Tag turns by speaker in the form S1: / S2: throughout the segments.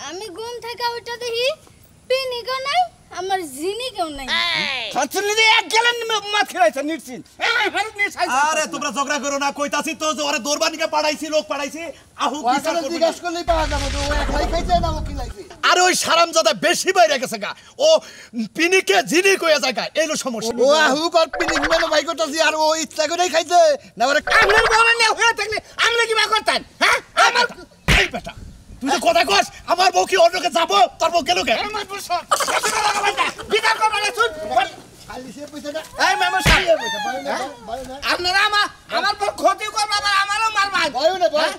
S1: আমি ঘুম থেকে উঠে দেখি পিনিকও নাই আমার জিনিকেও নাই
S2: খাচ্ছেন নি এক গেলেন মাছ খেলাইছে নিশ্চিন
S3: আরে তোমরা ঝগড়া করো না কইতাছি তো যে ওরে দরবানিকে পাঠাইছি লোক পাঠাইছি আহু বিচার করব
S4: জিজ্ঞাসা করলেই পাওয়া যাবে তো একলাই খাইছে না ও কি লাগবে
S3: আরে ওই হারামজাদা বেশি বাইরে গেছে গা ও পিনিকে জিনি কইয়া যায় গা এইলো সমস্যা
S4: ও আহু কর পিনিক মেনো ভাই করতাছি আর ও ইচ্ছা করেই খাইছে না ওরে
S2: আপনার বলে না হয়ে থাকলে আমরা কি বা করতেন হ্যাঁ
S3: আমার এই বেটা তুই যে কথা কস আমার বউ কি অন্যকে যাবো তোর বউ গেল কে
S2: আমার বস বিচার করব না শুন
S4: খালি সে পয়সাটা
S2: এই মামা সাহেব
S4: ভাই না
S2: আপনারা আমার পর ক্ষতি করবে আবার আমারও মারবেন
S4: ভাই না ভাই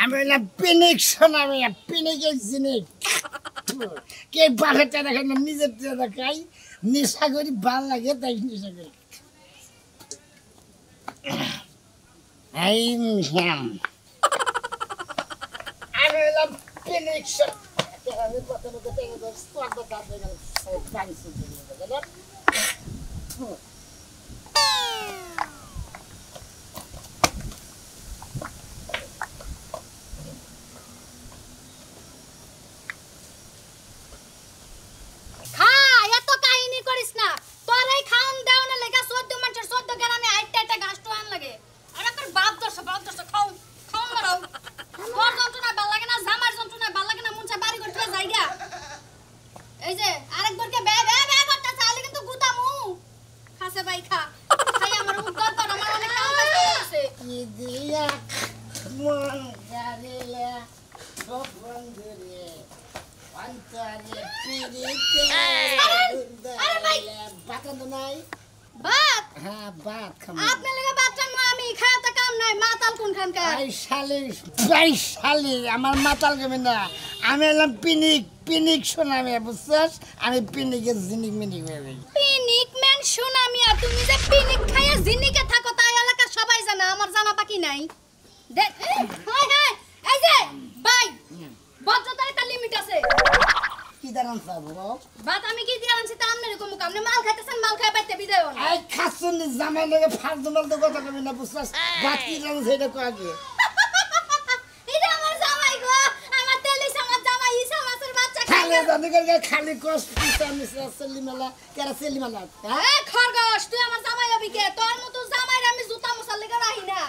S2: আমি বললাম পিনিক শোনা আমি পিনিকের জিনিস কে বাঘেরটা দেখেন না নিজের দেখাই নেশা করি ভাল লাগে তাই নেশা করি এই আমি বললাম পিনিক আমি প্রথমে আমার মাতাল গেবে না আমি এলাম পিনিক পিনিক শোনামি বুঝছস আমি পিনিকের জিনিক মিনিক হয়ে গেছি
S1: পিনিক ম্যান শোনামি আর তুমি যে পিনিক খাইয়া জিনিকে থাকো তাই এলাকা সবাই জানে আমার জানা বাকি নাই দেখ হাই হাই এই যে ভাই ভদ্রতার একটা লিমিট আছে
S2: কি দাঁড়ান সাবো
S1: বাত আমি কি দিয়ে আনছি তা আমনে কোন আপনি মাল খাইতেছেন মাল খাই বাইতে বিদায় হন
S2: এই খাসুন জামাই লাগে ফালতু মালতু কথা কবি না বুঝছস বাত কি জানো সেটা কো আগে
S1: এটা আমার জামাই গো আমার তেলি সমাজ জামাই ইসা মাছের বাচ্চা
S2: খালি জানি খালি কষ্ট পিছা মিছা সেলিমালা কেরা সেলিমালা
S1: এ খরগোশ তুই আমার জামাই হবি কে তোর মতো জামাইর আমি জুতা মুছার লাগা রাহি না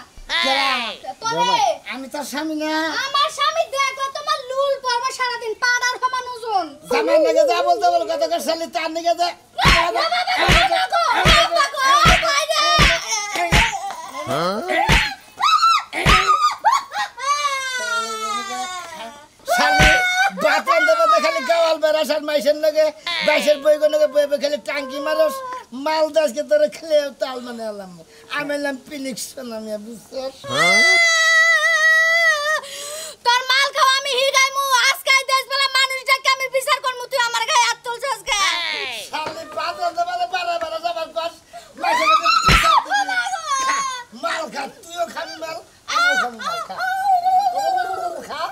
S1: তোরে
S2: আমি তোর স্বামী না
S1: আমার স্বামী দেখো তোমার লুল পড়বে সারা দিন পাড়ার সমান ওজন
S2: জামাই লাগে যা বলতে বল কথা কর শালি তার নিকে যা খালি গাওয়াল বেড়াসার মাইসের লাগে বাইশের বই বই খালি টাঙ্কি মারস মাল দাসকে তোর খেলে তাল মানে এলাম আমি এলাম পিনিক্স আমি বুঝছস
S1: তোর মাল খাওয়া আমি হিগাইমু আজকাই দেশ বেলা মানুষটাকে আমি বিচার করমু তুই আমার গায়ে হাত তুলছস কে
S2: শালি পাতল দেবালে বারা বারা যাবার কস মাইসের বিচার দিবি মাল খা তুইও খাবি মাল আমিও খাবি মাল খা খা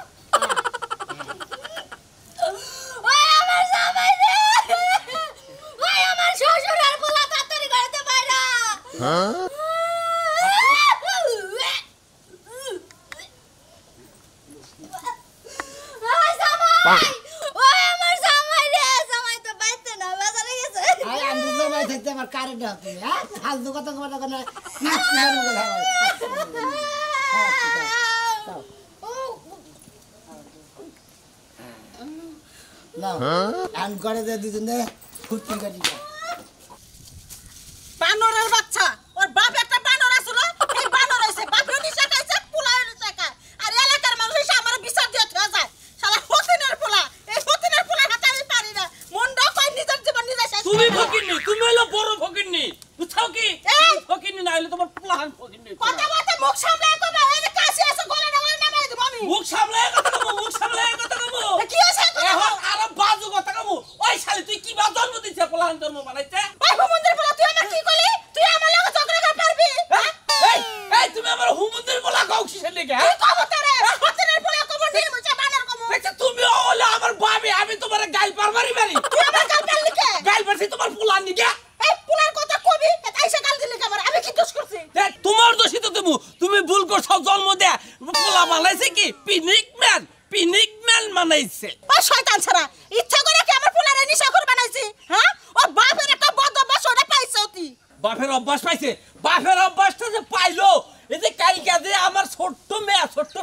S2: ফালতু কথা কথা না আন করে দে দুজনে ফুটি কাটি
S5: বানরের বাচ্চা ওর বাপ একটা বানর আছিল এই বানর হইছে বাপরে নিশা খাইছে পোলায় নিশা খায় আর এলাকার মানুষ এসে আমার বিচার দিয়ে থয়া যায় শালা হতিনের পোলা এই হতিনের পোলা হাতে আমি পারি না মনটা কই নিজের জীবন নিজে শেষ
S6: তুমি ফকিরনি তুমি হলো বড় ফকিরনি বুঝছো কি ফকিরনি না হলে তোমার পোলাহান ফকিরনি
S5: কথা কথা মুখ সামলায় কবে এই যে কাশি আছে গলা নামায় নামায় দেব আমি
S6: মুখ সামলায় কথা কমু মুখ সামলায় কথা কমু
S5: কি আছে
S6: এখন আর বাজু কথা কমু ওই শালি তুই কি বা জন্ম দিছিস পোলাহান জন্ম বানাইতে বাপের অভ্যাস পাইছে বাপের অভ্যাসটা যে পাইলো এই যে কালকে যে আমার ছোট্ট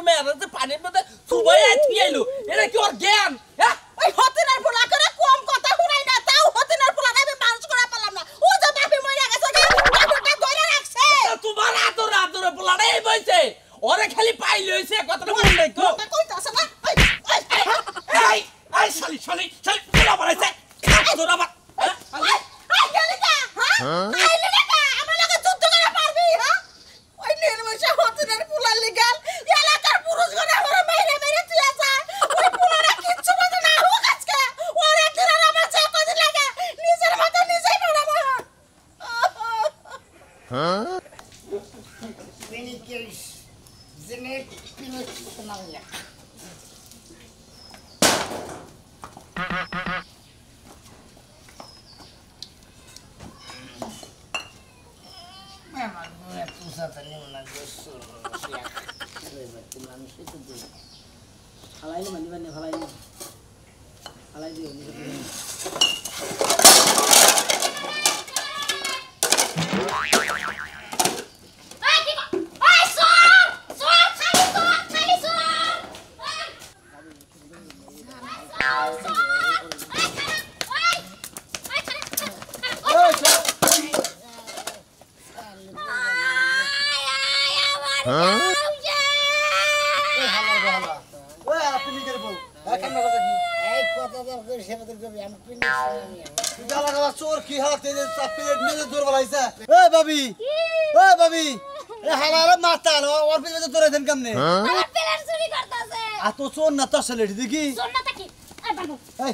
S6: মেয়ে যে পানির মধ্যে চুবাই আইলো এটা কি ওর জ্ঞান হ্যাঁ
S5: ওই হতিনের পোলা করে কম কথা শুনাই না তাও হতিনের পোলা আমি মানুষ করে পেলাম না ও যে বাপি মরে গেছে বাপটা ধরে রাখছে
S6: তোমার আদরে পোলাটা এই বইছে ওরে খালি পাইলে হইছে কথাটা মনে নাই কো
S5: কইতাছ না
S6: এই শালি পোলা বানাইছে খাদর আবার
S5: আই গেলিকা হ্যাঁ আইলিকা আমার লগে যুদ্ধ করে পারবি হ্যাঁ ওই নির্মশা হতিনের পোলা লিগাল এলাকার পুরুষ গনে আমার মেরে তুই যায় ওই পোলাটা কিচ্ছু বলে না হোক আজকে ওর একদিন আর আমার চেয়ে কদিন লাগে নিজের মাথা নিজেই পড়াবো
S2: Piniqueiros. Zenek Piniqueiros não ia. Mas não é pusata nenhuma disso.
S7: ফালাইলে মানি মানে ফালাইলে ফালাই দিও
S4: ওই আপনি করে বল এখন না কথা কি
S2: এই কথা দর করে সেবাদের কবি আমি Piniqueiros não ia.
S4: গালা গালা চোর কি হাত তেলে প্লেট মেরে দূর বলাইছে ওই ভাবি এ হালারে মাথা লো ওর পিছে তোরে দেন কেমনে
S1: আমার প্লেট চুরি করতেছে
S4: আ তো চোর না তো আসলে দেখি
S1: সোনাটা কি এই বাবু
S4: এই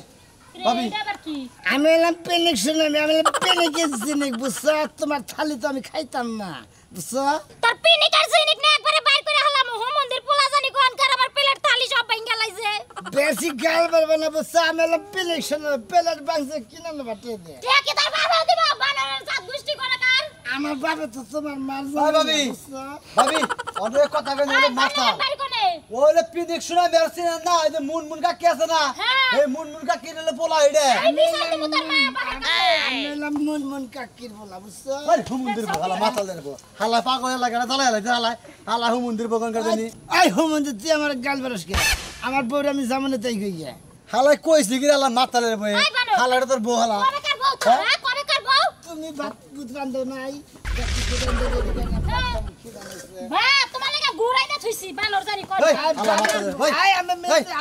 S4: ভাবি
S1: এটা আবার কি
S2: আমি এলাম Piniqueiros না আমি Piniqueiros জিনিস বুঝছো তোমার থালি তো আমি খাইতাম না বুঝছো
S1: তোর পিনিক আর জিনিক না একবারে বাইর করে হলাম মন্দির পোলা জানি কোন কার আমার প্লেট থালি সব ভাঙা লাইছে
S2: বেশি গাল বলবো না বুঝছো আমি এলাম Piniqueiros না প্লেট বাংছে কিনা না বাটে দে
S1: ঠিক কি তোর বাবা দিবা বানরের জাত গোষ্ঠী করে কার
S2: আমার বাবা তো তোমার মার
S4: ওই ভাবি ভাবি অনেক কথা কইলে মাথা
S1: বাড়ি কোনে
S4: ওলে পিনিক শুনা মেরছি না এই যে মুন কা কে আছে না
S1: হ্যাঁ।
S4: এই মুন কা কিনলে পোলা হইডে
S1: এই বিচার দিব তোর মা বাবা
S2: আমি এলাম মন কাকির বলা বুঝছো
S4: আরে হুমন্দির হালা মাথা দেব হালা পাগল লাগা না দলাই হালা হালা হুমন্দির বগন করে দেনি
S2: আই হোমন্দ তুই আমার গাল বেরস কে আমার বউর আমি জামানে তাই কইয়া
S4: হালা কইছি কি হালা মাথা লে বই
S1: আই বানর।
S4: হালাটা তোর বউ হালা
S1: কবে কার বউ তোর হ্যাঁ কবে কার বউ
S2: তুমি ভাত বুত রান্ধো নাই
S1: বা তোমার লাগা গুড়াই না থুইছি বানর জানি কোন
S4: এই হালা মাথা দে ওই
S2: আই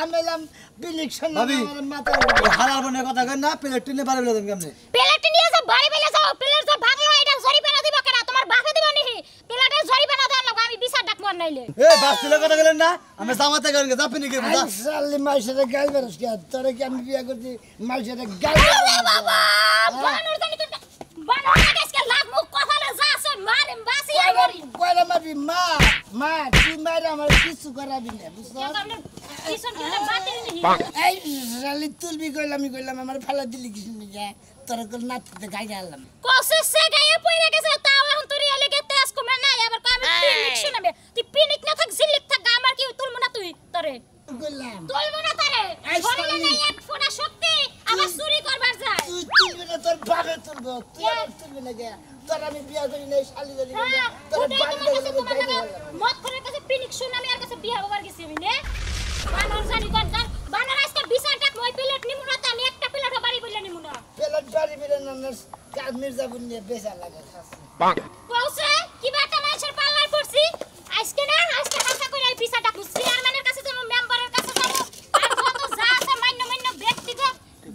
S2: আমি এলাম Piniqueiros না
S4: ভাবি।
S2: আমার মাথা
S4: হালার বনে কথা কই না প্লেট টিনে পারে বলে দেন কেমনে
S1: প্লেট নিয়ে যা বাড়ি বেলা যাও প্লেট যা ভাগলো এটা জরিমানা দিব কেন তোমার বাপে দিব নি প্লেটের জরিমানা দেন লাগা আমি বিচার ডাক মন নাইলে
S4: এই বাসলে কথা গেলেন না আমি জামাতে গেল যা পিনিকে বুঝা
S2: সালি মাইসের গাল বেরস কে তোরে কি আমি বিয়া করছি মাইসের গাল
S1: আরে বাবা বানর জানি তো বানর লাগে আজকে লাভ মুখ কথা না যা আছে মারে বাসি আই মরি
S2: কয়লা মারবি মা তুই মারে আমার কিছু করাবি না বুঝছো
S1: কিসন কি বাতিল নি
S2: এই সালি তুলবি কইলাম আমার ফালা দিলি কিছু নিয়ে তোরে কোন নাতে গাই গেলাম
S1: কোসে সে গায়ে পইরা গেছে তাও এখন তুই এলাকে তেজ কমে নাই আবার কই আমি পিনিক শুনাবে তুই পিনিক না থাক জিলিক থাক আমার কি তুলমু না তুই তরে
S2: কইলাম
S1: তুলমু না তরে
S2: এই
S1: শরীরে
S2: শালি।
S1: নাই এক ফোঁটা শক্তি আবার চুরি করবার যায়
S2: তুই তুলবি না তোর বাপে তুলবো তুই আর তুলবি না গে তোর আমি বিয়া করি নাই শালি ধরি না
S1: হ্যাঁ
S2: তোর
S1: ওটাই
S2: বাড়ি
S1: তোমার কাছে
S2: ধরে
S1: তোমার
S2: গাই
S1: লাগা
S2: গেলাম
S1: মত করে কাছে পিনিক শুনামি আর কাছে বিয়া হবার গেছি আমি নে বানর জানি কোন কার বানর আজকে 20 টাকা মই প্লেট নিমু না আমি একটা প্লেট বাড়ি বইলা নিমু না
S2: পেলার বাড়ি বিরে না কাজ মির্জাপুর নিয়ে বেচা লাগে খাসি
S1: কওছে কি বাটা মাছের পাল্লায় পড়ছি আজকে না আজকে হাসা করে এই 20 টাকা চেয়ারম্যানের কাছে যাব মেম্বারের কাছে যাব আর যত যা আছে মান্য ব্যক্তিগত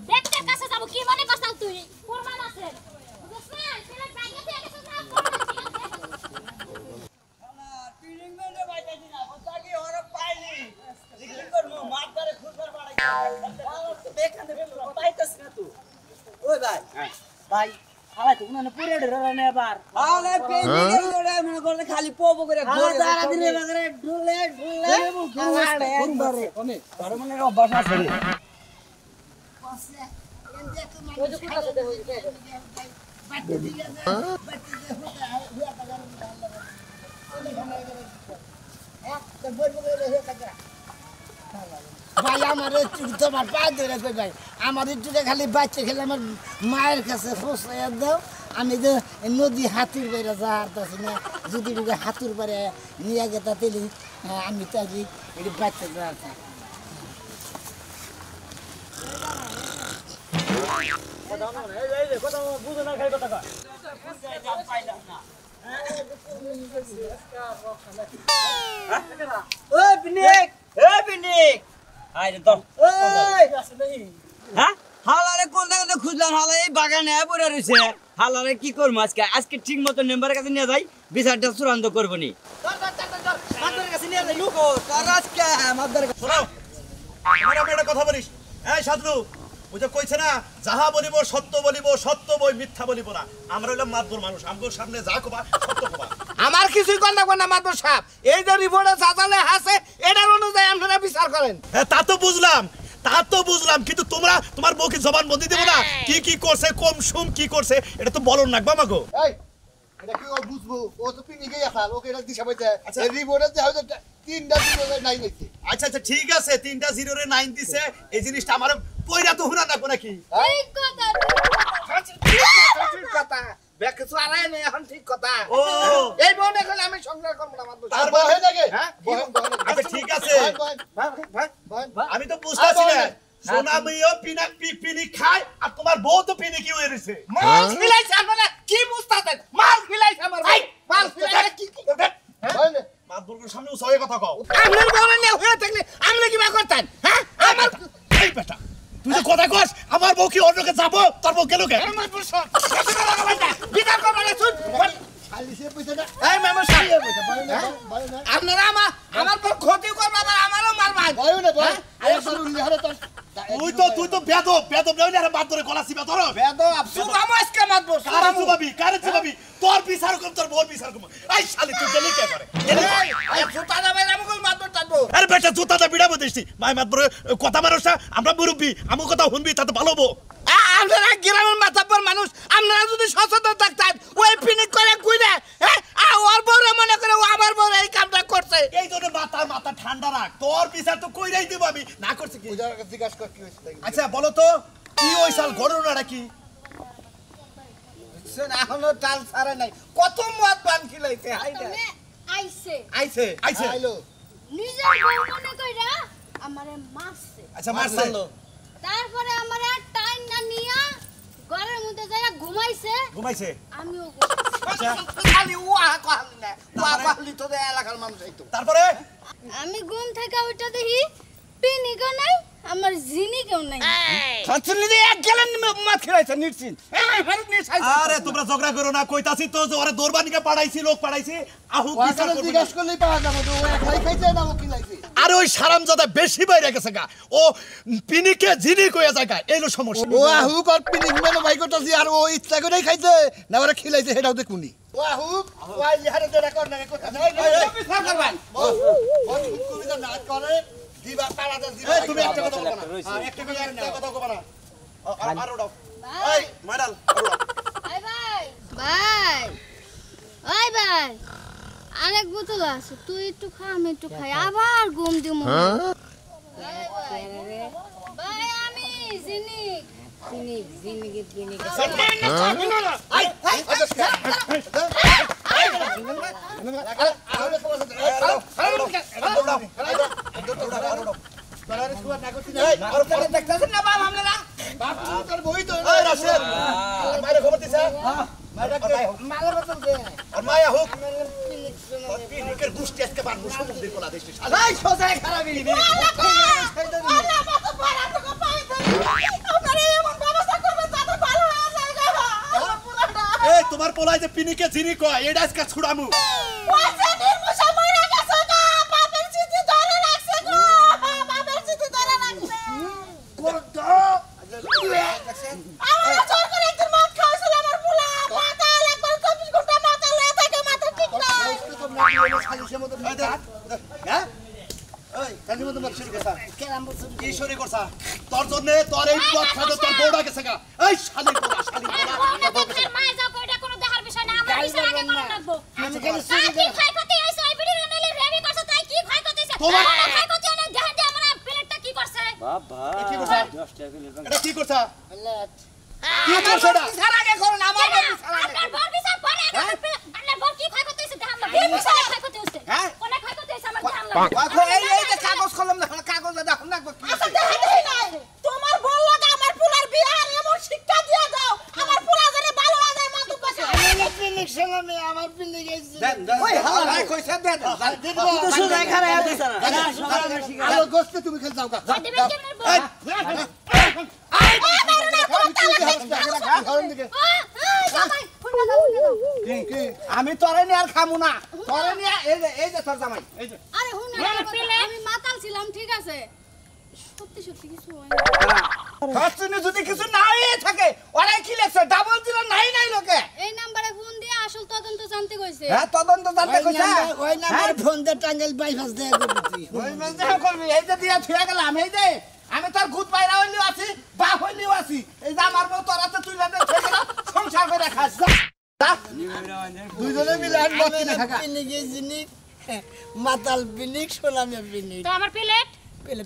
S1: ব্যক্তির কাছে যাব কি মনে করছাল তুই প্রমাণ আছে বুঝছ না প্লেট বাইকে দিয়ে গেছে না
S7: পিনিক মেরে বাইতাছি না বসাকি ওরে পাইনি কি করব মারদারে খুরবার বাড়াই বেখানে পাইতাছ না তুই ওই ভাই ভাই হালাই তো না পুরে ধরে না এবার আলে পিনিক ধরে মনে করলে খালি পোপো করে ঘুরে দাঁড়া দিলে বাগরে ঢুলে খালাড়ে একবারে কোনে ধরে মনে অভ্যাস আছে
S2: ওই যে কোথা থেকে হইছে বাচ্চা দিয়ে বাচ্চা দিয়ে হুয়া পাগার তো বলবো রে হে কাকা ভাই আমার একটু তোমার পায়ে ধরে কই ভাই আমার একটু খালি বাচ্চা খেলে আমার মায়ের কাছে পৌঁছাইয়া দাও আমি যে নদী হাতির বাইরে যা হারতেছি না যদি হাতুর বাইরে নিয়ে গেতা তেলি আমি তো আজ এটি বাচ্চা যা
S7: ওই পিনিক এই পিনিক আইরে তো ওই হ্যাঁ হালারে কোন জায়গাতে খুঁজলাম হালা এই বাগানে পড়ে রইছে হালারে কি করব আজকে ঠিক মতো মেম্বারের কাছে নিয়ে যাই বিচারটা চূড়ান্ত করব নি মাদরের কাছে নিয়ে যাই লুকো তোর আজকে মাদরের কাছে
S3: শোনো তোমরা একটা কথা বলিস এই সাধু বুঝে কইছে না যাহা বলিব সত্য বই মিথ্যা বলিব না আমরা হইলাম মাতবর মানুষ আমগোর সামনে যা কবা সত্য কবা
S2: আমার কিছুই কর না মাদর সাহেব এই যে রিপোর্টে চাচালে আছে এটার অনুযায়ী আপনারা বিচার করেন
S3: হ্যাঁ তা তো বুঝলাম কিন্তু তোমরা তোমার বউকে জবান বন্দি দেবো না কি করছে কম সুম কি করছে এটা তো বলন না বামাগো
S4: এই এটা কি ও বুঝবো ও তো পিনিকে আসাল ওকে এটা দিশা পাইছে এই রিপোর্টে যে হয়তো 3টা 0 নাই নাকি
S3: আচ্ছা ঠিক আছে 3টা 0 রে 9 দিছে এই জিনিসটা আমার কইরা তো হুনা না কোন কি
S1: ঠিক কথা
S2: ঠিক কথা ব্যাকে সারাই নেই এখন ঠিক কথা
S3: ও
S2: এই বোন এখন আমি সংসার করব না মাদর
S3: তার
S4: বহে নাকি
S2: হ্যাঁ
S3: আচ্ছা ঠিক আছে
S2: ভাই
S3: আমি তো বুঝতাছি না সোনামিও পিনি খায় আর তোমার বউ তো পিনি কি হয়ে রইছে
S2: মাল খিলাইছে আপনারা কি বুঝতাছেন মাল খিলাইছে আমার ভাই মাল খিলাইছে কি
S3: মাতবরের সামনে উসায়ে কথা কও
S2: আপনার বউ না হয়ে থাকলে আপনি কি মা করতেন হ্যাঁ আমার
S3: এই বেটা তুই যে কথা কস আমার বউ কি অন্যকে যাবো তোর বউ গেল কে
S2: আমার বউ সব বিচার করব না শুন
S4: খালি সে পয়সা না
S2: এই মামা সাহেব
S4: ভাই না
S2: আপনারা আমার পর ক্ষতি করবে আবার আমারও মারবেন
S4: ভাই না ভাই একবার উল্লি হারে তো
S3: তুই তো বেদব নইলে আর মাতবরে গলা সিবা ধরো
S2: বেদ সুবাম আজকে মারবো
S3: কারে চুবাবি তোর বিচার কম তোর বউর বিচার কম এই শালি তুই গেলি কে করে
S2: এই জুতা দাবে আমাকে মারবো টানবো
S3: আরে বেটা জুতাটা বিড়াবো দিছি মাই মাতবরে কথা মানুষটা আমরা মুরব্বি আমু কথা শুনবি তাতে ভালো হবো
S2: আপনারা গ্রামের মাথাব্বর মানুষ আপনারা যদি সচেতন থাকতেন ওই ফিনিক করে কইরে হ্যাঁ ওর বউরে মনে করে ও আমার বউরে এই কামটা করছে
S3: এই জন্য মাথা ঠান্ডা রাখ তোর বিচার তো কইরাই দেব আমি না করছি কি
S4: পূজার কাছে জিজ্ঞাসা কর কি হইছে
S3: আচ্ছা বলো তো কি ওই সাল ঘটনাটা কি
S2: শুন এখনো টাল ছাড়ে নাই কত মদ পান খিলাইছে
S1: তুমি আইছে
S2: আইছে
S3: আইছে
S4: আইলো
S1: নিজের বউ মনে কইরা আমারে মারছে
S3: আচ্ছা মারছে
S1: তারপরে আমারে টাইম না নিয়া ঘরের মধ্যে যাইয়া ঘুমাইছে আমিও
S3: আচ্ছা
S2: খালি ওয়া কহালি না ওয়া কহালি তো এলাকার মানুষ আইতো
S3: তারপরে
S1: আমি ঘুম থেকে উঠে দেখি পিনিকও নাই আমার জিনিকেও নাই
S2: সচলি দিয়ে এক গেলেন মদ খিলাইছে নিশ্চিন এই ফেরত নিয়ে সাইছে
S3: আরে তোমরা ঝগড়া করো না কইতাছি তো যে ওরে দরবানিকে পাঠাইছি লোক পাঠাইছি আহু বিচার
S4: ওখানে
S3: করবি
S4: জিজ্ঞাসা করলেই পাওয়া যাবে তো ও একলাই খাইছে না ও কি লাগছে
S3: আরে ওই সারামজাদা বেশি বাইরে গেছে গা ও পিনিকে জিনি কইয়া যায় গা এইলো সমস্যা
S4: ও আহু কর পিনিক মানে ভাই করতেছি আর ও ইচ্ছা করেই খাইছে না ওরা খিলাইছে সেটাও দেখুনি ও আহু ও আই হারে তোরা কর না কথা নাই
S2: বিচার করবেন
S4: বল কবিতা না করে দিবা পাড়াতে দিবা
S3: এই তুমি একটা কথা বলবা না একটা কথা কইবা না আর ওড়াও এই মাইরাল
S1: ভাই ভাই আরেক বোতল আছে তুই একটু খা আমি একটু খাই আবার ঘুম দিমু ভাই আমি জিনিক
S2: দেখতেছেন না বাপ আপনারা
S4: বাপ তোর বই তো
S3: এই রাশেদ মাইরে খবর দিছে
S2: মালের বোতল দে
S3: আর মায়া হোক পিনিকের গুষ্টি আজকে বানবো সমুদ্রের কোলা দেশে
S2: এই সোজা খারাপই নি
S5: আল্লাহ মত বড় তো পাই আপনারা এমন ব্যবস্থা করবেন যাতে ভালো হয়ে যায় গো আমার পুরাটা
S3: এই তোমার পোলাই যে পিনিকে জিনি কয় এটা আজকে ছুড়ামু
S5: ওয়াসে নির্মুষা মরে গেছে গো বাপের চিঠি ধরে রাখছে গো বাপের চিঠি ধরে রাখছে আমার জোর করে একদিন মদ খাওয়াছিল আমার পোলা মাথা একবার 24 ঘন্টা মাথা লয়ে থাকে মাথা ঠিক নাই
S4: সালিশের মতো
S3: হ্যাঁ
S4: ওই কাজের মতো মত শুরু করতা
S3: কি শুরু করছা তোর জন্য তোর এই পথ খাতে তোর বউটা গেছে গা এই শালি পোলা
S1: মাই যাও কইটা কোনো দেখার বিষয় না আমার বিষয় আগে করে রাখবো
S2: আমি খালি
S1: কি খাই করতে আইছো এই ভিডিও নইলে রেডি করছ তাই কি খাই করতেছ
S3: তোমার-
S1: খাই করতে না দেখেন যে আমরা প্লেটটা কি করছে
S7: আব্বা
S3: এ কি করছা?
S7: 10 টাকা করে
S3: এটা কি করছা?
S2: লেট
S3: কি করছা এটা?
S4: বিচার আগে করুন আমার
S1: আপনার বর বিচার পরে আপনার বর কি ক্ষয় করতে হইছে ধান না কি বিচার ক্ষয় করতে হইছে
S4: হ্যাঁ?
S1: কোন ক্ষয় করতে হইছে আমার ধান
S4: এই যে কাগজ কলম দেখো কাগজ দেখুন না কি
S5: আচ্ছা দেখি নাই তোমার বল লাগা আমার পোলার বিয়ে আর এমন শিক্ষা দিয়ে দাও আমার পোলা জানে ভালো হয়ে যায় মাদক পাশে
S2: আমার পিনিক সালামে আমার পিনিক গেছে
S4: ওই হালা কইছে দেন
S7: তুই তো শুধু এখানে আছিস না
S4: আলো গোস্তে তুমি খেল যাও গা
S1: দিবেন কেমন বর জামাই ফুলটা দাও
S4: আমি তোরে নিয়ে আর খামু না তোরে নিয়ে এই যে তোর জামাই এই যে
S8: আরে হুন আমি মাতাল ছিলাম ঠিক আছে সত্যি সত্যি কিছু হয় না
S4: ফাস্টনে যদি কিছু নাই থাকে ওরা কি লেখছে ডাবল জিরো নাই লোকে
S8: এই নম্বরে ফোন দিয়ে আসল তদন্ত জানতে কইছে
S4: হ্যাঁ তদন্ত জানতে কইছে
S2: ওই নাম্বার ফোন দে টাঙ্গেল বাইপাস দে
S4: ওই মানে করবি এই যে দিয়া থুয়া গেলাম এই যে আমি তোর ভূত বাইরা হইলিও আছি বা হইলিও আছি এই যে আমার বউ তোর হাতে তুইলা দে সংসার করে খাস যা
S2: দুইজনে মিলে আর মত কিনে থাকা পিনিক জিনিক মাতাল পিনিক সোনামে পিনিক
S1: তো আমার প্লেট
S2: পেলে